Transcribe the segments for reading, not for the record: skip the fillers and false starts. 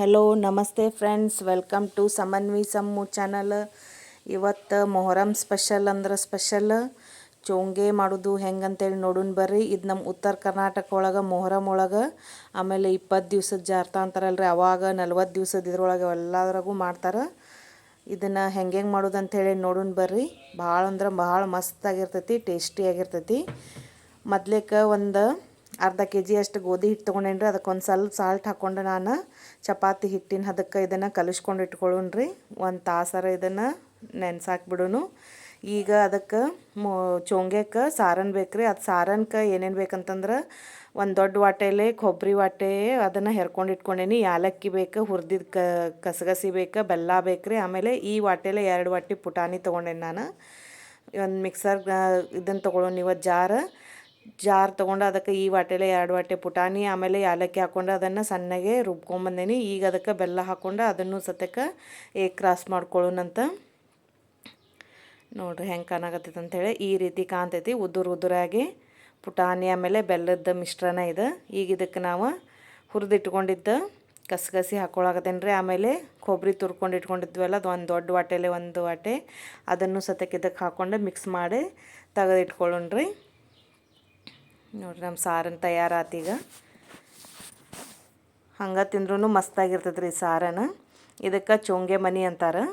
Hello namaste friends, welcome to Samanvi Sammu channel. ಇವತ್ತು Muharram special ಅಂದ್ರೆ special ಚೋಂಗೆ ಮಾಡೋದು ಹೆಂಗಂತೇಳಿ ನೋಡೋಣ ಬರ್ರಿ. ಇದು ನಮ್ಮ ಉತ್ತರ ಕರ್ನಾಟಕ ಒಳಗೆ ಮೊಹರಂ ಒಳಗೆ, ಆಮೇಲೆ 20 ದಿವ್ಸದ ಜಾರ್ತ ಅಂತಾರಲ್ರಿ, ಅವಾಗ 40 ದಿವ್ಸದ ಇದ್ರೊಳಗೆ ಎಲ್ಲದ್ರಾಗೂ ಮಾಡ್ತಾರೆ. ಇದನ್ನು ಹೆಂಗೆ ಮಾಡೋದು ಅಂಥೇಳಿ ನೋಡೋಣ ಬರ್ರಿ. ಭಾಳ ಅಂದ್ರೆ ಭಾಳ ಮಸ್ತಾಗಿರ್ತೈತಿ, ಟೇಸ್ಟಿಯಾಗಿರ್ತೈತಿ. ಮೊದ್ಲೇಕ ಒಂದು ಅರ್ಧ ಕೆ.ಜಿ ಅಷ್ಟು ಗೋಧಿ ಹಿಟ್ಟು ತೊಗೊಂಡೇನಿ ರೀ. ಅದಕ್ಕೆ ಒಂದು ಸ್ವಲ್ಪ ಸಾಲ್ಟ್ ಹಾಕ್ಕೊಂಡು ನಾನು ಚಪಾತಿ ಹಿಟ್ಟಿನ ಹದಕ್ಕೆ ಇದನ್ನು ಕಲಿಸ್ಕೊಂಡು ಇಟ್ಕೊಳ್ಳೋಣ್ರಿ. ಒಂದು ತಾಸರ ಇದನ್ನು ನೆನೆಸಾಕ್ಬಿಡೋನು. ಈಗ ಅದಕ್ಕೆ ಚೋಂಗ್ಯಕ್ಕೆ ಸಾರನ್ ಬೇಕು ರೀ. ಅದು ಸಾರನ್ಗೆ ಏನೇನು ಬೇಕಂತಂದ್ರೆ, ಒಂದು ದೊಡ್ಡ ವಾಟೆಲೆ ಕೊಬ್ಬರಿ ವಾಟೆ ಅದನ್ನು ಹೆರ್ಕೊಂಡು ಇಟ್ಕೊಂಡೇನಿ. ಯಾಲಕ್ಕಿ ಬೇಕು, ಹುರಿದಿದ್ದು ಕಸಗಸಿ ಬೇಕು, ಬೆಲ್ಲ ಬೇಕು ರೀ. ಆಮೇಲೆ ಈ ವಾಟೆಲೆ 2 ವಾಟಿ ಪುಟಾಣಿ ತೊಗೊಂಡೇನಿ ನಾನು. ಒಂದು ಮಿಕ್ಸರ್ ಇದನ್ನು ತೊಗೊಳ್ಳೋಣ. ಇವತ್ತು ಜಾರ್ ತೊಗೊಂಡು ಅದಕ್ಕೆ ಈ ವಾಟೆಲೆ 2 ವಾಟೆ ಪುಟಾಣಿ, ಆಮೇಲೆ ಯಾಲಕ್ಕಿ ಹಾಕ್ಕೊಂಡು ಅದನ್ನು ಸಣ್ಣಗೆ ರುಬ್ಕೊಂಬಂದೇನಿ. ಈಗ ಅದಕ್ಕೆ ಬೆಲ್ಲ ಹಾಕ್ಕೊಂಡು ಅದನ್ನು ಸತಕ್ಕೆ ಕ್ರಾಸ್ ಮಾಡ್ಕೊಳ್ಳೋಣಂತ. ನೋಡಿರಿ ಹೆಂಗೆ ಕಾಣಕತ್ತೈತೆ ಅಂಥೇಳಿ. ಈ ರೀತಿ ಕಾಣ್ತೈತಿ, ಉದುರಾಗಿ ಪುಟಾಣಿ ಆಮೇಲೆ ಬೆಲ್ಲದ ಮಿಶ್ರಣ ಇದೆ. ಈಗ ಇದಕ್ಕೆ ನಾವು ಹುರಿದಿಟ್ಕೊಂಡಿದ್ದ ಕಸಗಸಿ ಹಾಕ್ಕೊಳಕತ್ತೇನೆ ರೀ. ಆಮೇಲೆ ಕೊಬ್ಬರಿ ತುರ್ಕೊಂಡು ಇಟ್ಕೊಂಡಿದ್ವಲ್ಲ, ಅದು ಒಂದು ದೊಡ್ಡ ವಾಟೆಲೆ 1 ವಾಟೆ ಅದನ್ನು ಸತಕ್ಕೆ ಇದಕ್ಕೆ ಹಾಕ್ಕೊಂಡು ಮಿಕ್ಸ್ ಮಾಡಿ ತೆಗೆದಿಟ್ಕೊಳ್ಳೋಣ್ರಿ. ನೋಡಿರಿ ನಮ್ಮ ಸಾರನ್ನು ತಯಾರಾತೀಗ. ಹಂಗೆ ತಿಂದ್ರೂ ಮಸ್ತಾಗಿರ್ತೈತೆ ರೀ ಸಾರನ್ನು. ಇದಕ್ಕೆ ಚೋಂಗೆ ಮನಿ ಅಂತಾರೆ.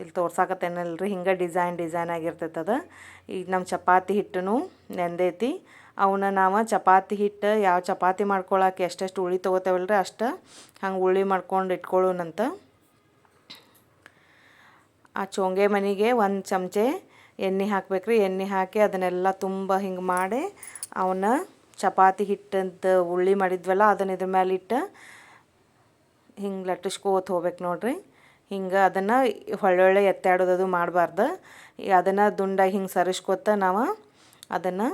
ಇಲ್ಲಿ ತೋರ್ಸಾಕತ್ತೇನಲ್ರಿ, ಹಿಂಗೆ ಡಿಸೈನ್ ಆಗಿರ್ತೈತೆ. ಈಗ ನಮ್ಮ ಚಪಾತಿ ಹಿಟ್ಟನು ನೆಂದೈತಿ. ಅವನ್ನ ನಾವು ಚಪಾತಿ ಹಿಟ್ಟು ಯಾವ ಚಪಾತಿ ಮಾಡ್ಕೊಳಕ್ಕೆ ಎಷ್ಟೆಷ್ಟು ಉಳ್ಳಿ ತೊಗೋತೇವಲ್ರಿ ಅಷ್ಟು ಹಂಗೆ ಉಳ್ಳಿ ಮಾಡ್ಕೊಂಡು ಇಟ್ಕೊಳ್ಳೋಣಂತ. ಆ ಚೋಂಗೆ ಮನಿಗೆ 1 ಚಮಚೆ ಎಣ್ಣೆ ಹಾಕ್ಬೇಕ್ರಿ. ಎಣ್ಣೆ ಹಾಕಿ ಅದನ್ನೆಲ್ಲ ತುಂಬ ಹಿಂಗೆ ಮಾಡಿ ಅವನ್ನ ಚಪಾತಿ ಹಿಟ್ಟಂತ ಉಳ್ಳಿ ಮಾಡಿದ್ವಲ್ಲ ಅದನ್ನು ಇದ್ರ ಮೇಲೆ ಇಟ್ಟು ಹಿಂಗೆ ಲಟ್ಟಿಸ್ಕೋತ ಹೋಗ್ಬೇಕು ನೋಡ್ರಿ. ಹಿಂಗೆ ಅದನ್ನು ಒಳ್ಳೊಳ್ಳೆ ಎತ್ತಾಡೋದು ಮಾಡಬಾರ್ದು. ಅದನ್ನು ದುಂಡಾಗಿ ಹಿಂಗೆ ಸರಿಸ್ಕೋತ ನಾವು ಅದನ್ನು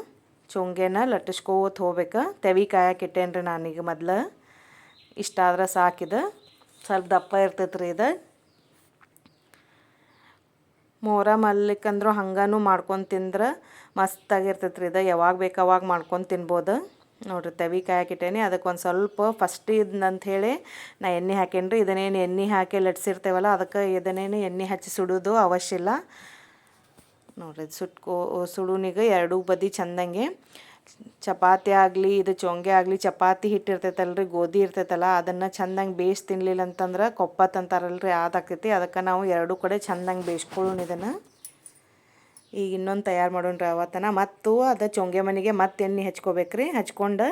ಚೋಂಗೆನ ಲಟ್ಟಿಸ್ಕೋತ ಹೋಗ್ಬೇಕು. ತೆವಿ ಕಾಯಕ್ಕೆ ಇಟ್ಟೇನ್ರಿ ನಾನೀಗ ಮೊದ್ಲು. ಇಷ್ಟ ಆದ್ರೆ ಸಾಕಿದೆ, ಸ್ವಲ್ಪ ದಪ್ಪ ಇರ್ತೈತೆ ರೀ ಇದು. ಮೊಹರಂ ಅಲ್ಲಿಕಂದ್ರೂ ಹಂಗೂ ಮಾಡ್ಕೊಂಡು ತಿಂದ್ರೆ ಮಸ್ತಾಗಿರ್ತೈತೆ ರೀ ಇದು. ಯಾವಾಗ ಬೇಕು ಅವಾಗ ಮಾಡ್ಕೊಂಡು ತಿನ್ಬೋದು. ನೋಡಿರಿ ತೆವಿ ಕಾಯಕ್ಕಿಟ್ಟೇನಿ. ಅದಕ್ಕೆ ಒಂದು ಸ್ವಲ್ಪ ಫಸ್ಟ್ ಅಂಥೇಳಿ ನಾ ಎಣ್ಣೆ ಹಾಕೇನಿ ರೀ. ಇದನ್ನೇನು ಎಣ್ಣೆ ಹಾಕಿ ಲಟ್ಸಿರ್ತೇವಲ್ಲ, ಅದಕ್ಕೆ ಇದನ್ನೇನು ಎಣ್ಣೆ ಹಚ್ಚಿ ಸುಡೋದು ಅವಶ್ಯ ಇಲ್ಲ. ನೋಡಿರಿ ಸುಡುನಿಗೆ 2 ಬದಿ ಚೆಂದಂಗೆ ಚಪಾತಿ ಆಗಲಿ ಇದು ಚೋಂಗೆ ಆಗಲಿ, ಚಪಾತಿ ಹಿಟ್ಟು ಇರ್ತೈತಲ್ರಿ, ಗೋಧಿ ಇರ್ತೈತಲ್ಲ, ಅದನ್ನು ಚೆಂದಂಗೆ ಬೇಯಿಸಿ ತಿನ್ನಲಿಲ್ಲ ಅಂತಂದ್ರೆ ಕೊಪ್ಪತ್ತು ಅಂತಾರಲ್ರಿ, ಅದಾಕೈತಿ. ಅದಕ್ಕೆ ನಾವು 2 ಕಡೆ ಚೆಂದಂಗೆ ಬೇಯಿಸ್ಕೊಳ್ಳೋಣ ಇದನ್ನು. ಈಗ ಇನ್ನೊಂದು ತಯಾರು ಮಾಡೋಣ್ರಿ ಅವತ್ತನ. ಮತ್ತು ಅದು ಚೋಂಗೆ ಮನೆಗೆ ಮತ್ತೆ ಎಣ್ಣೆ ಹಚ್ಕೋಬೇಕ್ರಿ. ಹಚ್ಕೊಂಡು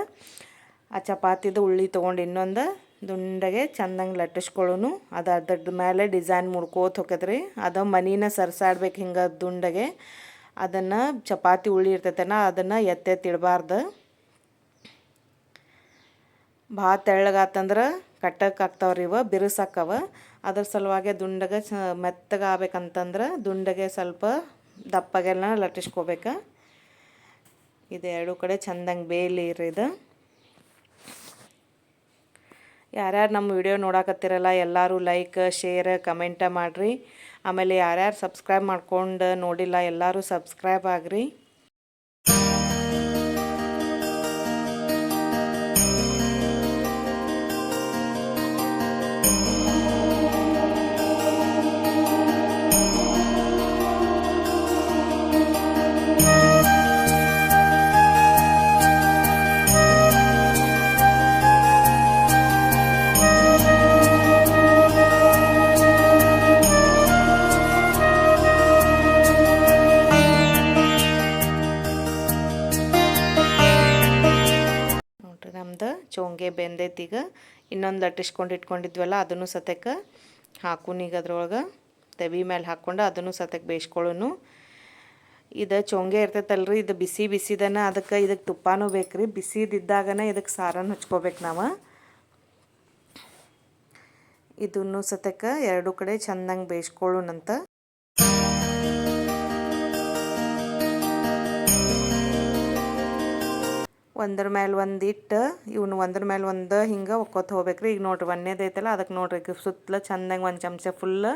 ಆ ಚಪಾತಿದು ಉಳ್ಳಿ ತೊಗೊಂಡು ಇನ್ನೊಂದು ದುಂಡಗೆ ಚೆಂದಂಗೆ ಲಟ್ಟಿಸ್ಕೊಳ್ಳೋನು. ಅದು ಅದ್ರ ಮೇಲೆ ಡಿಸೈನ್ ಮುಡ್ಕೋತ ಹೋಗ್ತದ್ರಿ. ಅದು ಮನಿನ ಸರ್ಸಾಡ್ಬೇಕು ಹಿಂಗೆ ದುಂಡಗೆ. ಅದನ್ನು ಚಪಾತಿ ಉಳ್ಳಿ ಇರ್ತೈತನ ಅದನ್ನು ಎತ್ತಿಡಬಾರ್ದು. ಭಾಳ ತೆಳ್ಳಗಾತಂದ್ರೆ ಕಟ್ಟಕ್ಕಾಗ್ತಾವ್ರಿ, ಇವ ಬಿರುಸಾಕ್ಕವ. ಅದ್ರ ಸಲುವಾಗಿ ದುಂಡಗೆ ಮೆತ್ತಗೆ ಆಗ್ಬೇಕಂತಂದ್ರೆ ದುಂಡಗೆ ಸ್ವಲ್ಪ ದಪ್ಪಗೆಲ್ಲ ಲಟ್ಟಿಸ್ಕೋಬೇಕು. ಇದು 2 ಕಡೆ ಚೆಂದಂಗೆ ಬೇಯಲಿ ರೀ ಇದು. ಯಾರ್ಯಾರು ನಮ್ಮ ವಿಡಿಯೋ ನೋಡಕತ್ತಿರಲ್ಲ ಎಲ್ಲರೂ ಲೈಕ್ ಶೇರ್ ಕಮೆಂಟ ಮಾಡಿರಿ. ಆಮೇಲೆ ಯಾರ್ಯಾರು ಸಬ್ಸ್ಕ್ರೈಬ್ ಮಾಡ್ಕೊಂಡು ನೋಡಿಲ್ಲ ಎಲ್ಲರೂ ಸಬ್ಸ್ಕ್ರೈಬ್ ಆಗಿರಿ. ನಮ್ದು ಚೋಂಗೆ ಬೆಂದೈತೀಗ. ಇನ್ನೊಂದು ಲಟ್ಟಿಸ್ಕೊಂಡು ಇಟ್ಕೊಂಡಿದ್ವಲ್ಲ ಅದನ್ನು ಸತಕ್ಕೆ ಹಾಕುನೀಗ ಅದ್ರೊಳಗೆ ತೆವಿ ಮೇಲೆ ಹಾಕ್ಕೊಂಡು ಅದನ್ನು ಸತಕ್ಕೆ ಬೇಯಿಸ್ಕೊಳ್ಳೋನು. ಇದು ಚೋಂಗೆ ಇರ್ತೈತಲ್ರಿ, ಇದು ಬಿಸಿದನ. ಇದಕ್ಕೆ ತುಪ್ಪನೂ ಬೇಕು ರೀ. ಬಿಸಿದಿದ್ದಾಗನೇ ಇದಕ್ಕೆ ಸಾರನ್ನು ಹಚ್ಕೋಬೇಕು ನಾವು. ಇದನ್ನು ಸತಕ್ಕೆ 2 ಕಡೆ ಚೆಂದಂಗೆ ಬೇಯಿಸ್ಕೊಳ್ಳೋಣಂತ. ಒಂದ್ರ ಮೇಲೆ ಒಂದು ಇಟ್ಟು ಇವನು ಒಂದ್ರ ಮೇಲೆ ಒಂದು ಹಿಂಗೆ ಒಕ್ಕೋತ ಹೋಗ್ಬೇಕ್ರಿ. ಈಗ ನೋಡ್ರಿ ಒಂದೇದೈತಲ್ಲ ಅದಕ್ಕೆ ನೋಡ್ರಿ ಸುತ್ತಲ ಚೆಂದಂಗೆ 1 ಚಮಚ ಫುಲ್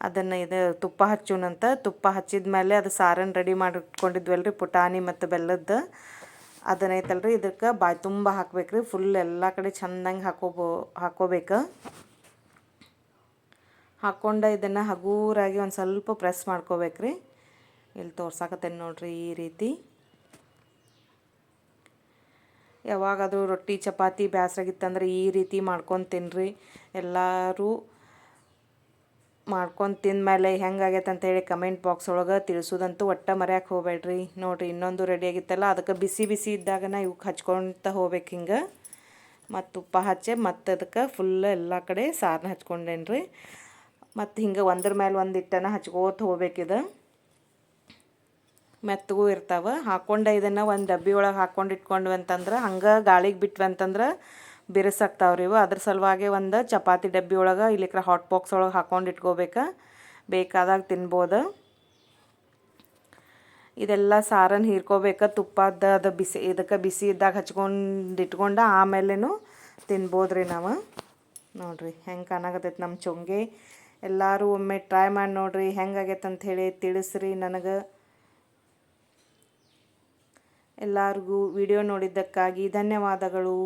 ಅದನ್ನು ಇದು ತುಪ್ಪ ಹಚ್ಚೋಣಂತ. ತುಪ್ಪ ಹಚ್ಚಿದ ಮೇಲೆ ಅದು ಸಾರನ್ನು ರೆಡಿ ಮಾಡಿಟ್ಕೊಂಡಿದ್ವಲ್ರಿ ಪುಟಾಣಿ ಮತ್ತು ಬೆಲ್ಲದ್ದು, ಅದನ್ನೈತಲ್ರಿ ಇದಕ್ಕೆ ಬಾಯಿ ತುಂಬ ಹಾಕ್ಬೇಕ್ರಿ. ಫುಲ್ ಎಲ್ಲ ಕಡೆ ಚೆಂದಂಗೆ ಹಾಕೋಬೇಕು. ಹಾಕ್ಕೊಂಡು ಇದನ್ನು ಹಗೂರಾಗಿ ಒಂದು ಸ್ವಲ್ಪ ಪ್ರೆಸ್ ಮಾಡ್ಕೋಬೇಕ್ರಿ. ಇಲ್ಲಿ ತೋರ್ಸಾಕತ್ತೇನೆ ನೋಡಿರಿ, ಈ ರೀತಿ. ಯಾವಾಗಾದರೂ ರೊಟ್ಟಿ ಚಪಾತಿ ಬೇಸರಾಗಿತ್ತಂದ್ರೆ ಈ ರೀತಿ ಮಾಡ್ಕೊಂಡು ತಿನ್ನಿರಿ. ಎಲ್ಲರೂ ಮಾಡ್ಕೊಂಡು ತಿಂದಮೇಲೆ ಹೆಂಗಾಗೈತೆ ಅಂತೇಳಿ ಕಮೆಂಟ್ ಬಾಕ್ಸ್ ಒಳಗೆ ತಿಳಿಸೋದಂತೂ ಒಟ್ಟು ಮರ್ಯಾಕೆ ಹೋಗ್ಬೇಡ್ರಿ. ನೋಡಿರಿ, ಇನ್ನೊಂದು ರೆಡಿ ಆಗಿತ್ತಲ್ಲ, ಅದಕ್ಕೆ ಬಿಸಿ ಬಿಸಿ ಇದ್ದಾಗನ ಇವಕ್ಕೆ ಹಚ್ಕೊಳ್ತಾ ಹೋಗ್ಬೇಕು ಹಿಂಗೆ. ಮತ್ತು ತುಪ್ಪ ಹಚ್ಚಿ ಮತ್ತು ಅದಕ್ಕೆ ಫುಲ್ ಎಲ್ಲ ಕಡೆ ಸಾರನ್ನ ಹಚ್ಕೊಂಡೇನಿ ರೀ. ಮತ್ತು ಹಿಂಗೆ ಒಂದ್ರ ಮೇಲೆ ಒಂದು ಹಿಟ್ಟನ ಹಚ್ಕೋತ ಹೋಗ್ಬೇಕಿದು. ಮೆತ್ತಗೂ ಇರ್ತಾವೆ. ಹಾಕ್ಕೊಂಡು ಇದನ್ನು ಒಂದು ಡಬ್ಬಿ ಒಳಗೆ ಹಾಕ್ಕೊಂಡು ಇಟ್ಕೊಂಡ್ವಿ ಅಂತಂದ್ರೆ ಹಂಗೆ ಗಾಳಿಗೆ ಬಿಟ್ವಿ ಅಂತಂದ್ರೆ ಬಿರುಸಾಗ್ತಾವ್ರಿ ಇವು. ಅದ್ರ ಸಲುವಾಗಿ ಒಂದು ಚಪಾತಿ ಡಬ್ಬಿ ಒಳಗೆ ಇಲ್ಲಿಕ್ರ ಹಾಟ್ ಬಾಕ್ಸ್ ಒಳಗೆ ಹಾಕ್ಕೊಂಡು ಇಟ್ಕೋಬೇಕು. ಬೇಕಾದಾಗ ತಿನ್ಬೋದು. ಇದೆಲ್ಲ ಸಾರನ್ನು ಹೀರ್ಕೋಬೇಕು. ತುಪ್ಪದ ಅದು ಬಿಸಿ ಇದಕ್ಕೆ ಬಿಸಿ ಇದ್ದಾಗ ಹಚ್ಕೊಂಡು ಇಟ್ಕೊಂಡು ಆಮೇಲೆನೂ ತಿನ್ಬೋದು ರೀ ನಾವು. ನೋಡಿರಿ ಹೆಂಗೆ ಕಾಣಾಕತ್ತೈತೆ ನಮ್ಮ ಚೊಂಗೆ. ಎಲ್ಲರೂ ಒಮ್ಮೆ ಟ್ರೈ ಮಾಡಿ ನೋಡಿರಿ, ಹೆಂಗಾಗೈತೆ ಅಂಥೇಳಿ ತಿಳಿಸ್ರಿ ನನಗೆ. ಎಲ್ಲರಿಗೂ ವಿಡಿಯೋ ನೋಡಿದ್ದಕ್ಕಾಗಿ ಧನ್ಯವಾದಗಳು.